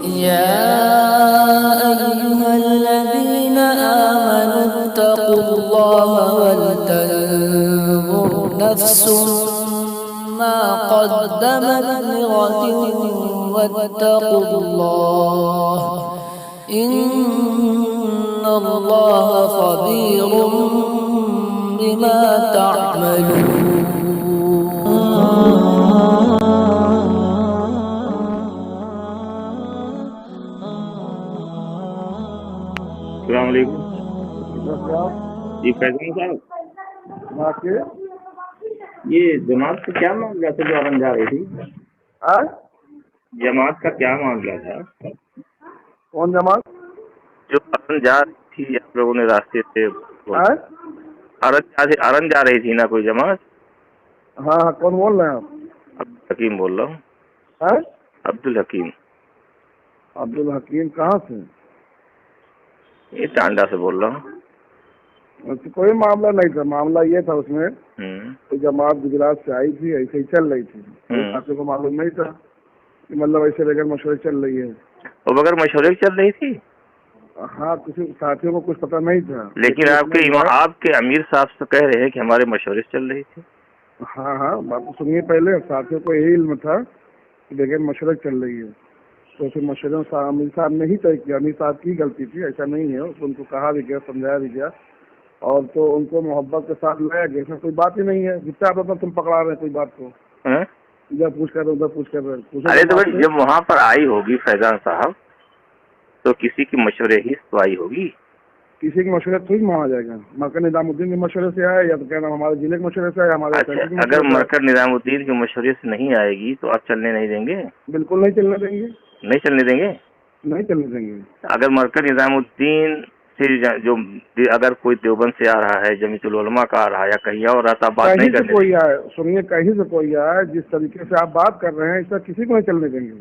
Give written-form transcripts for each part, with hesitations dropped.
يا أيها الذين آمنوا اتقوا الله ولتنظر نفس ما قدمت لغد واتقوا الله إن الله خبير بما تعملون. السلام علیکم جی فیضان صاحب، یہ جماعت کا کیا معاملہ تھا جو ارن جا رہی تھی؟ جماعت کا کیا معاملہ تھا؟ کون جماعت جو ارن جا رہی تھی آپ لوگوں نے راستے سے ارن جا رہی تھی نا کوئی جماعت؟ ہاں ہاں، کون بول رہے ہیں آپ؟ عبدالحکیم بول رہا ہوں. عبدالحکیم. عبدالحکیم کہاں سے؟ یہ ٹانڈا سے بول رہا ہوں. کوئی معاملہ نہیں تھا. معاملہ یہ تھا اس میں کوئی جماعت گجرات سے آئی تھی، ایسے ہی چل رہی تھی. ساتھیوں کو معلوم نہیں تھا کہ مطلب ایسے بغیر مشورے چل رہی ہے. وہ بغیر مشورے چل رہی تھی؟ ہاں، کسی ساتھیوں کو کچھ پتہ نہیں تھا. لیکن آپ کے امیر صاحب سے کہہ رہے ہیں کہ ہمارے مشورے سے چل رہی تھی. ہاں ہاں، بات تو سنیے پہلے. ساتھیوں کو یہی علم تھا کہ بغیر مشورے چل رہی ہے، تو پھر مشورے امیر صاحب نے ہی طے کیا. امیر صاحب کی غلطی تھی، ایسا نہیں ہے. ان کو کہا بھی گیا، سمجھایا بھی گیا، اور تو ان کو محبت کے ساتھ لایا گیا. ایسا کوئی بات ہی نہیں ہے. جتنا آپ تم پکڑا رہے ہیں کوئی بات کو، ادھر پوچھ کر ادھر پوچھ کر. ارے تو جب وہاں پر آئی ہوگی فیضان صاحب تو کسی کی مشورے ہی تو آئی ہوگی. کسی کے مشورے سے ہی مانا جائے گا. مرکز نظام الدین کے مشورے سے آئے یا تو کہنا ہمارے ضلع کے مشورے سے آئے، ہمارے. اگر مرکز نظام الدین کے مشورے سے نہیں آئے گی تو آپ چلنے نہیں دیں گے؟ بالکل نہیں چلنے دیں گے. نہیں چلنے دیں گے؟ نہیں چلنے دیں گے. اگر مرکز نظام الدین سے جو اگر کوئی دیوبند سے آ رہا ہے، جمیعت العلماء کا آ رہا ہے یا کہیں اور آتا، بات نہیں کرنے کوئی آئے. سنیے، کہیں سے کوئی آئے، جس طریقے سے آپ بات کر رہے ہیں اس طرح کسی کو نہیں چلنے دیں گے.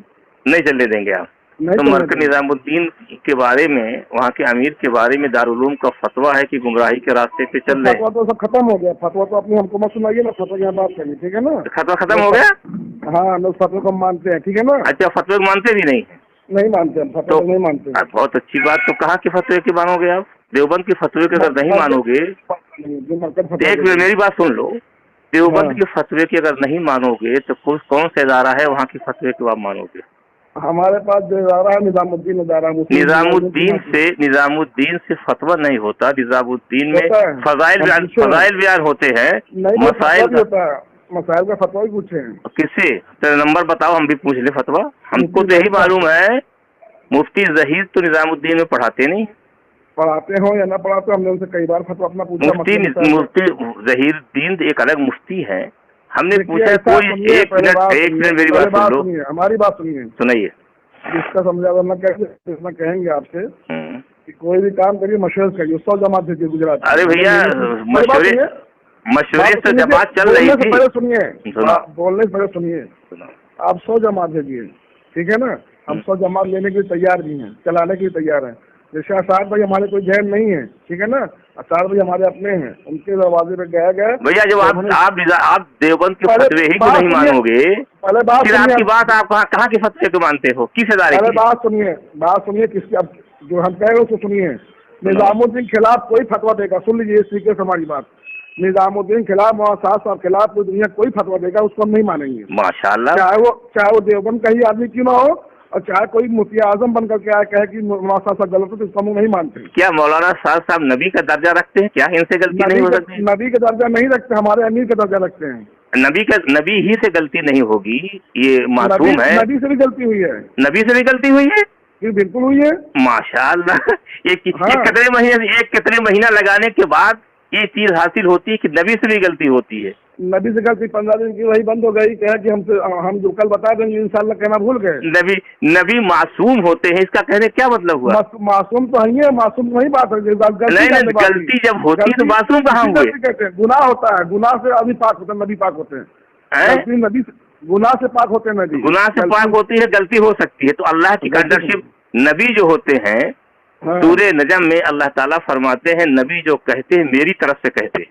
نہیں چلنے دیں گے آپ؟ تو مرکز نظام الدین کے بارے میں، وہاں کے امیر کے بارے میں دارالعلوم کا فتویٰ ہے کہ گمراہی کے راستے پہ چل رہے ہیں. فتویٰ تو سب ختم ہو گیا. فتویٰ تو اپنی ہم کو مت سنائیے نا. فتویٰ کی بات کریں، ٹھیک ہے نا؟ فتویٰ ختم ہو گیا؟ ہاں، لوگ فتویٰ کو مانتے ہیں، ٹھیک ہے نا؟ اچھا، فتوے کو مانتے بھی نہیں؟ نہیں مانتے ہم فتویٰ کو، نہیں مانتے. بہت اچھی بات. تو کہاں کے فتوے کے مانو گے آپ؟ دیوبند کے فتوے کے اگر نہیں مانو گے، ایک منٹ میری بات سن لو. دیوبند کے فتوے کے اگر نہیں مانو گے تو کون سا ادارہ ہے وہاں کے فتوے کے آپ مانو گے؟ ہمارے پاس جو ادارہ ہے نظام الدین ادارہ. نظام الدین سے فتویٰ نہیں ہوتا. نظام الدین میں فضائل بیان ہوتے ہیں. مسائل کا فتویٰ بھی پوچھے ہیں. کس سے؟ نمبر بتاؤ، ہم بھی پوچھ لیں فتویٰ. ہم کو تو یہی معلوم ہے مفتی ظہیر تو نظام الدین میں پڑھاتے نہیں. پڑھاتے ہوں یا نہ پڑھاتے، ہم نے ان سے کئی بار فتویٰ اپنا پوچھا. مفتی ظہیر الدین ایک الگ مفتی ہے. ہم نے پوچھا کوئی ایک منٹ میری بات سن لو. ہماری بات سنیے، سنائیے. جس کا سمجھا کہیں گے آپ سے کہ کوئی بھی کام کریے مشورے سے کریے. 100 جماعت بھیجیے گجرات. ارے بھیا، مشورے سے جماعت چل رہی تھی. سنیے، بولنے سے پہلے سنیے. آپ 100 جماعت بھیجیے، ٹھیک ہے نا؟ ہم 100 جماعت لینے کے لیے تیار بھی ہیں، چلانے کے لیے تیار ہیں. جیسے اسعد بھائی ہمارے کوئی ذہن نہیں ہے، ٹھیک ہے نا؟ اسعد بھائی ہمارے اپنے ہیں، ان کے دروازے پہ گیا گیا. بھیا جب آپ دیوبند کے فتوے ہی کو نہیں مانو گے، پھر آپ کی بات آپ کہاں کے فتوے کو مانتے ہو؟ کس ادارے کی؟ بات سنیے کس کی. اب جو ہم کہہ رہے ہیں اس کو سنیے. نظام الدین خلاف کوئی فتویٰ دے گا، سن لیجیے اس طریقے سے ہماری بات. نظام الدین خلاف، موساد صاحب خلاف پوری دنیا کوئی فتویٰ دے گا اس کو ہم نہیں مانیں گے. ماشاءاللہ. چاہے وہ دیوبند کا ہی آدمی کیوں نہ ہو، اور چاہے کوئی مفتی اعظم بن کر کے آئے کہے کہ مولانا صاحب غلط ہے، تو اس کو ہم نہیں مانتے. کیا مولانا صاحب نبی کا درجہ رکھتے ہیں؟ کیا ان سے غلطی نہیں ہو سکتی؟ نبی کا درجہ نہیں رکھتے، ہمارے امیر کا درجہ رکھتے ہیں. نبی ہی سے غلطی نہیں ہوگی، یہ معصوم ہے. نبی سے بھی غلطی ہوئی ہے. نبی سے بھی غلطی ہوئی ہے؟ بالکل ہوئی ہے. ماشاءاللہ. ایک کتنے مہینہ لگانے کے بعد یہ چیز حاصل ہوتی ہے کہ نبی سے بھی غلطی ہوتی ہے. نبی سے غلطی 15 دن کی وہی بند ہو گئی. کہا کہ ہم جو کل بتا دیں گے انشاءاللہ کہنا بھول گئے. نبی معصوم ہوتے ہیں، اس کا کہنے کیا مطلب ہوا؟ معصوم تو ہے، معصوم تو وہی بات ہے. غلطی جب ہوتی ہے تو معصوم کہاں ہوئے؟ گناہ ہوتا ہے، گناہ سے آدمی پاک ہوتا ہے، نبی پاک ہوتے ہیں. نبی گناہ سے پاک ہوتے ہیں. نبی گناہ سے پاک ہوتی ہے، غلطی ہو سکتی ہے. تو اللہ کی کانڈرشپ نبی جو ہوتے ہیں، سورہ نجم میں اللہ تعالیٰ فرماتے ہیں نبی جو کہتے ہیں میری طرف سے کہتے ہیں.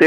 تو